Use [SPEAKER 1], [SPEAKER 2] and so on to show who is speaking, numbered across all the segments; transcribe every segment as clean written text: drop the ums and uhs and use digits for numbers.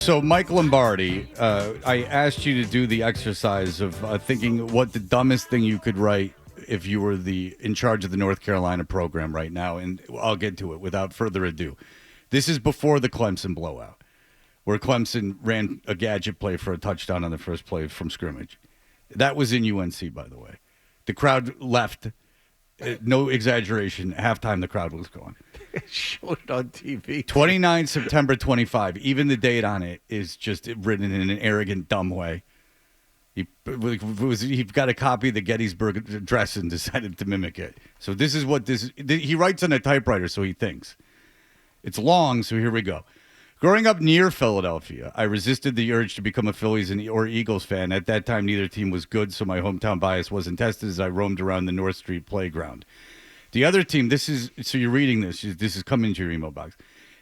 [SPEAKER 1] So, Mike Lombardi, I asked you to do the exercise of thinking what the dumbest thing you could write if you were in charge of the North Carolina program right now, and I'll get to it without further ado. This is before the Clemson blowout, where Clemson ran a gadget play for a touchdown on the first play from scrimmage. That was in UNC, by the way. The crowd left. No exaggeration. Halftime, the crowd was gone.
[SPEAKER 2] Showed it on TV.
[SPEAKER 1] 29 September 25. Even the date on it is just written in an arrogant, dumb way. He got a copy of the Gettysburg Address and decided to mimic it. So this is what he writes on a typewriter, so he thinks. It's long, so here we go. Growing up near Philadelphia, I resisted the urge to become a Phillies or Eagles fan. At that time, neither team was good, so my hometown bias wasn't tested as I roamed around the North Street playground. The other team, so you're reading this is coming to your email box.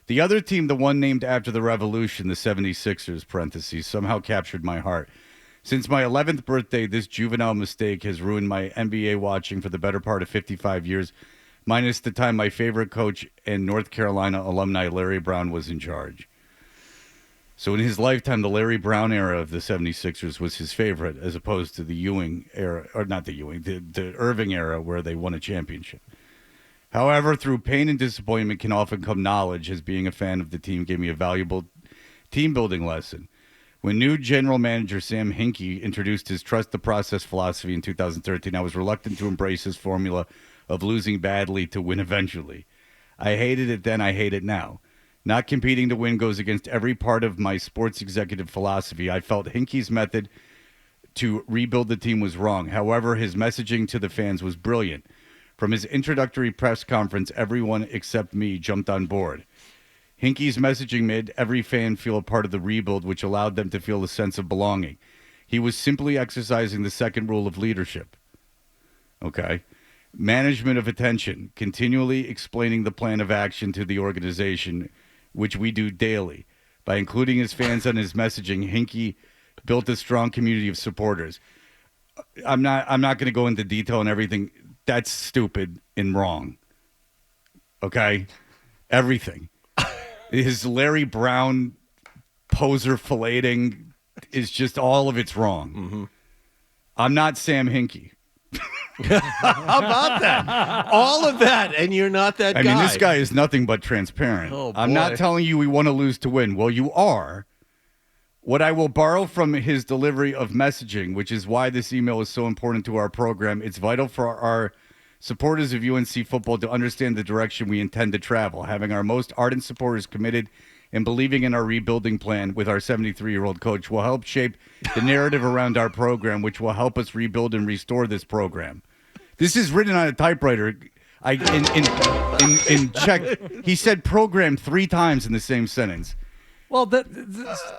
[SPEAKER 1] The other team, the one named after the Revolution, the 76ers, parentheses, somehow captured my heart. Since my 11th birthday, this juvenile mistake has ruined my NBA watching for the better part of 55 years, minus the time my favorite coach and North Carolina alumni Larry Brown was in charge. So in his lifetime, the Larry Brown era of the 76ers was his favorite, as opposed to the Ewing era, or not the Ewing, the Irving era where they won a championship. However, through pain and disappointment can often come knowledge, as being a fan of the team gave me a valuable team-building lesson. When new general manager Sam Hinkie introduced his trust the process philosophy in 2013, I was reluctant to embrace his formula of losing badly to win eventually. I hated it then, I hate it now. Not competing to win goes against every part of my sports executive philosophy. I felt Hinkie's method to rebuild the team was wrong. However, his messaging to the fans was brilliant. From his introductory press conference, everyone except me jumped on board. Hinkie's messaging made every fan feel a part of the rebuild, which allowed them to feel a sense of belonging. He was simply exercising the second rule of leadership. Okay. Management of attention, continually explaining the plan of action to the organization, which we do daily. By including his fans on his messaging, Hinkie built a strong community of supporters. I'm not going to go into detail on everything. That's stupid and wrong. Okay? Everything. His Larry Brown poser filleting is just all of it's wrong. Mm-hmm. I'm not Sam Hinkie.
[SPEAKER 2] How about that? All of that, and you're not that guy.
[SPEAKER 1] I mean, this guy is nothing but transparent.
[SPEAKER 2] Oh,
[SPEAKER 1] I'm not telling you we want to lose to win. Well, you are. What I will borrow from his delivery of messaging, which is why this email is so important to our program, it's vital for our supporters of UNC football to understand the direction we intend to travel. Having our most ardent supporters committed and believing in our rebuilding plan with our 73-year-old coach will help shape the narrative around our program, which will help us rebuild and restore this program. This is written on a typewriter. In check, he said program 3 times in the same sentence.
[SPEAKER 3] Well,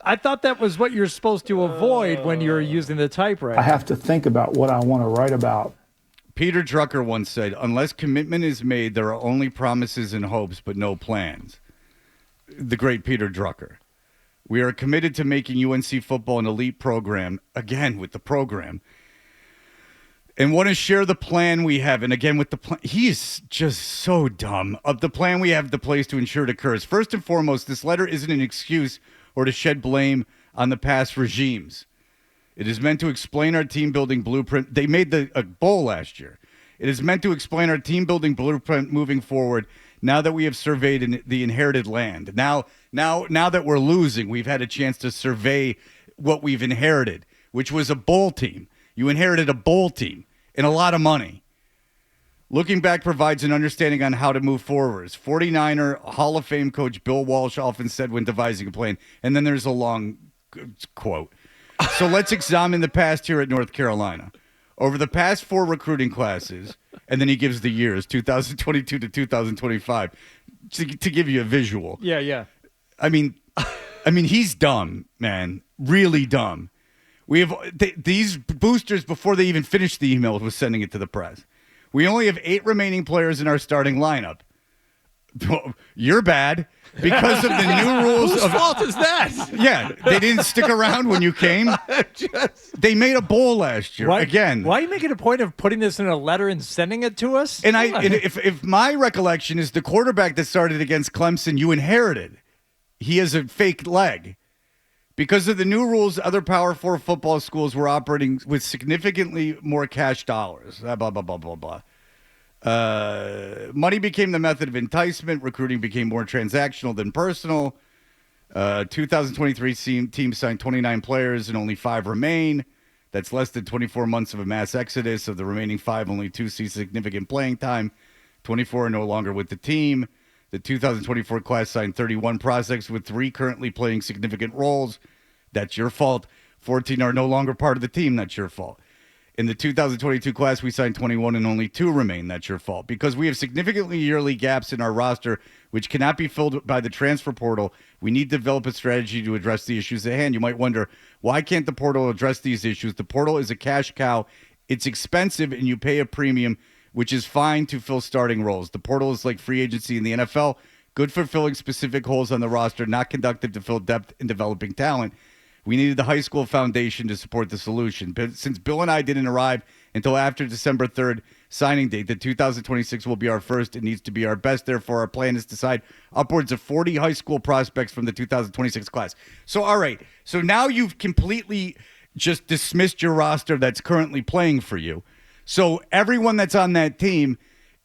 [SPEAKER 3] I thought that was what you're supposed to avoid when you're using the typewriter.
[SPEAKER 4] I have to think about what I want to write about.
[SPEAKER 1] Peter Drucker once said, unless commitment is made, there are only promises and hopes, but no plans. The great Peter Drucker. We are committed to making UNC football an elite program, again, with the program, and want to share the plan we have. And again, with the plan, he is just so dumb. Of the plan we have the place to ensure it occurs. First and foremost, this letter isn't an excuse or to shed blame on the past regimes. It is meant to explain our team-building blueprint. They made a bowl last year. It is meant to explain our team-building blueprint moving forward now that we have surveyed the inherited land. Now that we're losing, we've had a chance to survey what we've inherited, which was a bowl team. You inherited a bowl team and a lot of money. Looking back provides an understanding on how to move forwards. 49er Hall of Fame coach Bill Walsh often said when devising a plan, and then there's a long quote. So let's examine the past here at North Carolina. Over the past 4 recruiting classes, and then he gives the years, 2022 to 2025, to give you a visual.
[SPEAKER 3] Yeah.
[SPEAKER 1] I mean, he's dumb, man. Really dumb. We have these boosters, before they even finished the email, was sending it to the press. We only have 8 remaining players in our starting lineup. You're bad because of the new rules.
[SPEAKER 2] Whose fault is that?
[SPEAKER 1] Yeah, they didn't stick around when you came. They made a bowl last year. Again.
[SPEAKER 3] Why are you making a point of putting this in a letter and sending it to us?
[SPEAKER 1] And if my recollection is the quarterback that started against Clemson, you inherited. He has a fake leg. Because of the new rules, other Power 4 football schools were operating with significantly more cash dollars. Blah, blah, blah, blah, blah. Money became the method of enticement. Recruiting became more transactional than personal. 2023 team signed 29 players and only 5 remain. That's less than 24 months of a mass exodus. Of the remaining 5, only 2 see significant playing time. 24 are no longer with the team. The 2024 class signed 31 prospects with 3 currently playing significant roles. That's your fault. 14 are no longer part of the team. That's your fault. In the 2022 class, we signed 21 and only 2 remain. That's your fault. Because we have significantly yearly gaps in our roster, which cannot be filled by the transfer portal, we need to develop a strategy to address the issues at hand. You might wonder, why can't the portal address these issues? The portal is a cash cow. It's expensive, and you pay a premium, which is fine to fill starting roles. The portal is like free agency in the NFL, good for filling specific holes on the roster, not conductive to fill depth in developing talent. We needed the high school foundation to support the solution. But since Bill and I didn't arrive until after December 3rd signing date, the 2026 will be our first. It needs to be our best. Therefore, our plan is to sign upwards of 40 high school prospects from the 2026 class. So, all right. So now you've completely just dismissed your roster that's currently playing for you. So everyone that's on that team,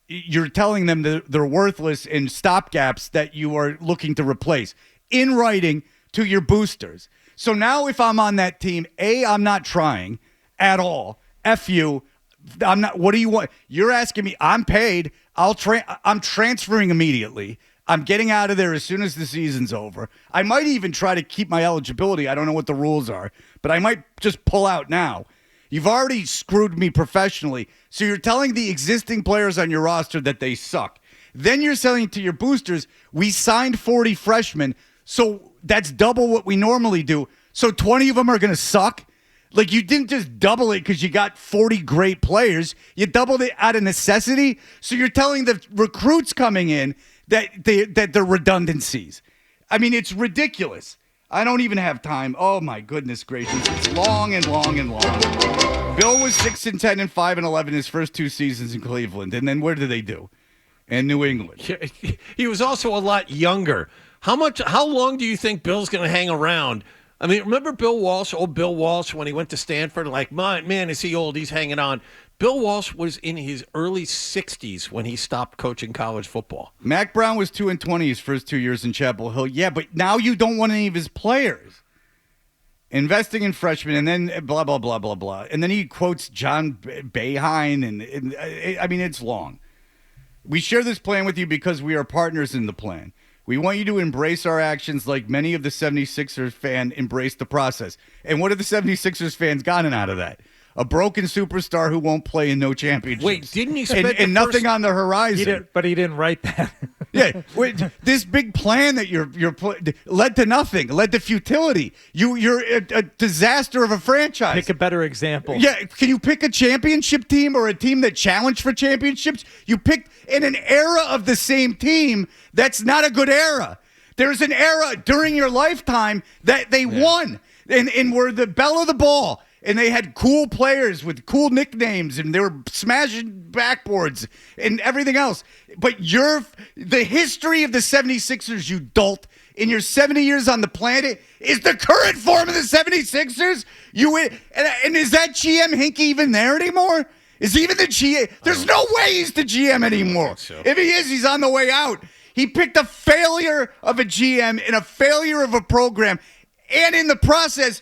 [SPEAKER 1] you're telling them that they're worthless and stopgaps that you are looking to replace in writing to your boosters. So now if I'm on that team, I'm not trying at all. F you. I'm not. What do you want? You're asking me. I'm paid. I'm transferring immediately. I'm getting out of there as soon as the season's over. I might even try to keep my eligibility. I don't know what the rules are, but I might just pull out now. You've already screwed me professionally. So you're telling the existing players on your roster that they suck. Then you're saying to your boosters, we signed 40 freshmen, so that's double what we normally do. So 20 of them are going to suck? Like, you didn't just double it because you got 40 great players. You doubled it out of necessity. So you're telling the recruits coming in that they're redundancies. I mean, it's ridiculous. I don't even have time. Oh, my goodness gracious. It's long and long and long. Bill was 6-10 and 5-11 his first 2 seasons in Cleveland. And then where did they do? In New England.
[SPEAKER 2] He was also a lot younger. How long do you think Bill's going to hang around? I mean, remember Bill Walsh, old Bill Walsh, when he went to Stanford? Like, man, is he old? He's hanging on. Bill Walsh was in his early 60s when he stopped coaching college football.
[SPEAKER 1] Mac Brown was 2-20 his first 2 years in Chapel Hill. Yeah, but now you don't want any of his players. Investing in freshmen, and then blah, blah, blah, blah, blah. And then he quotes John Boeheim, and I mean, it's long. We share this plan with you because we are partners in the plan. We want you to embrace our actions like many of the 76ers fans embraced the process. And what have the 76ers fans gotten out of that? A broken superstar who won't play in no championships.
[SPEAKER 2] Wait, didn't he spend
[SPEAKER 1] and nothing on the horizon?
[SPEAKER 3] But he didn't write that.
[SPEAKER 1] Yeah, this big plan that you're led to nothing, led to futility. You're a disaster of a franchise.
[SPEAKER 3] Pick a better example.
[SPEAKER 1] Yeah, can you pick a championship team or a team that challenged for championships? You picked in an era of the same team. That's not a good era. There's an era during your lifetime that they won and were the belle of the ball. And they had cool players with cool nicknames, and they were smashing backboards and everything else. But the history of the 76ers, you dolt, in your 70 years on the planet, is the current form of the 76ers. And is that GM Hinkie even there anymore? Is he even the GM? There's no way he's the GM anymore.
[SPEAKER 2] So.
[SPEAKER 1] If he is, he's on the way out. He picked a failure of a GM and a failure of a program, and in the process,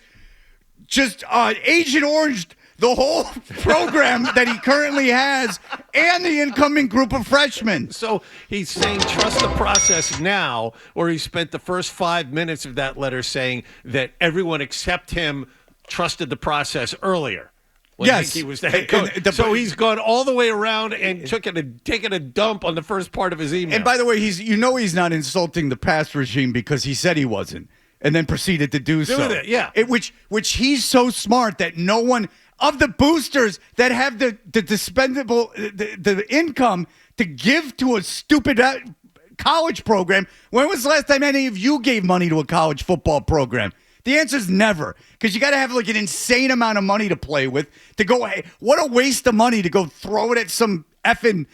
[SPEAKER 1] just Agent Oranged the whole program that he currently has and the incoming group of freshmen.
[SPEAKER 2] So he's saying trust the process now, or he spent the first 5 minutes of that letter saying that everyone except him trusted the process earlier.
[SPEAKER 1] Yes.
[SPEAKER 2] He was the head coach. So he's gone all the way around and taken a dump on the first part of his email.
[SPEAKER 1] And by the way, he's not insulting the past regime because he said he wasn't. And then proceeded to do so.
[SPEAKER 2] It, yeah.
[SPEAKER 1] Which he's so smart that no one of the boosters that have the dispendable the income to give to a stupid college program. When was the last time any of you gave money to a college football program? The answer is never, because you got to have like an insane amount of money to play with to go. Hey, what a waste of money to go throw it at some effing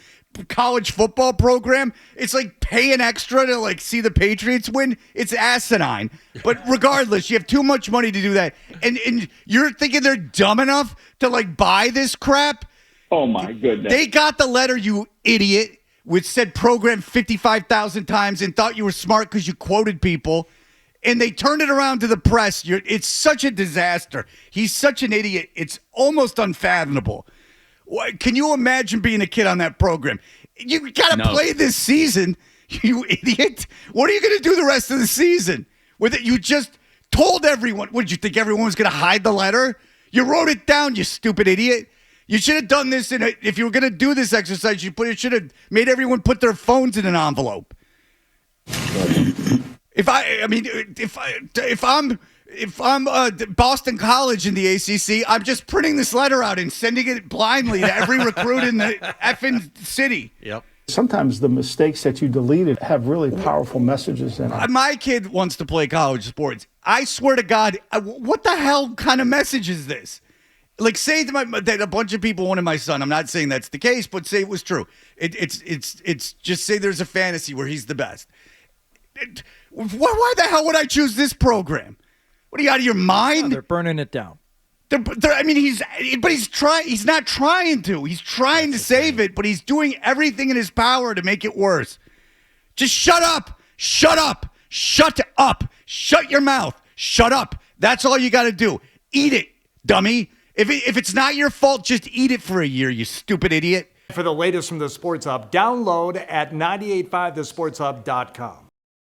[SPEAKER 1] college football program. It's like paying extra to like see the Patriots win. It's asinine. But regardless, you have too much money to do that. And you're thinking they're dumb enough to like buy this crap?
[SPEAKER 5] Oh my goodness.
[SPEAKER 1] They got the letter, you idiot, which said program 55,000 times and thought you were smart because you quoted people. And they turned it around to the press. It's such a disaster. He's such an idiot. It's almost unfathomable. Can you imagine being a kid on that program? You got to play this season, you idiot. What are you going to do the rest of the season? With it, you just told everyone. What, did you think everyone was going to hide the letter? You wrote it down, you stupid idiot. You should have done this if you were going to do this exercise, you should have made everyone put their phones in an envelope. If I'm Boston College in the ACC, I'm just printing this letter out and sending it blindly to every recruit in the effing city.
[SPEAKER 2] Yep.
[SPEAKER 4] Sometimes the mistakes that you deleted have really powerful messages in it.
[SPEAKER 1] My kid wants to play college sports. I swear to God, what the hell kind of message is this? Like, say to that a bunch of people wanted my son. I'm not saying that's the case, but say it was true. It's just say there's a fantasy where he's the best. Why the hell would I choose this program? What are you, out of your mind?
[SPEAKER 3] Oh, they're burning it down.
[SPEAKER 1] He's trying. He's not trying to. He's trying to save it, but he's doing everything in his power to make it worse. Just shut up. Shut up. Shut up. Shut your mouth. Shut up. That's all you got to do. Eat it, dummy. If it's not your fault, just eat it for a year, you stupid idiot.
[SPEAKER 6] For the latest from the Sports Hub, download at 985thesportshub.com.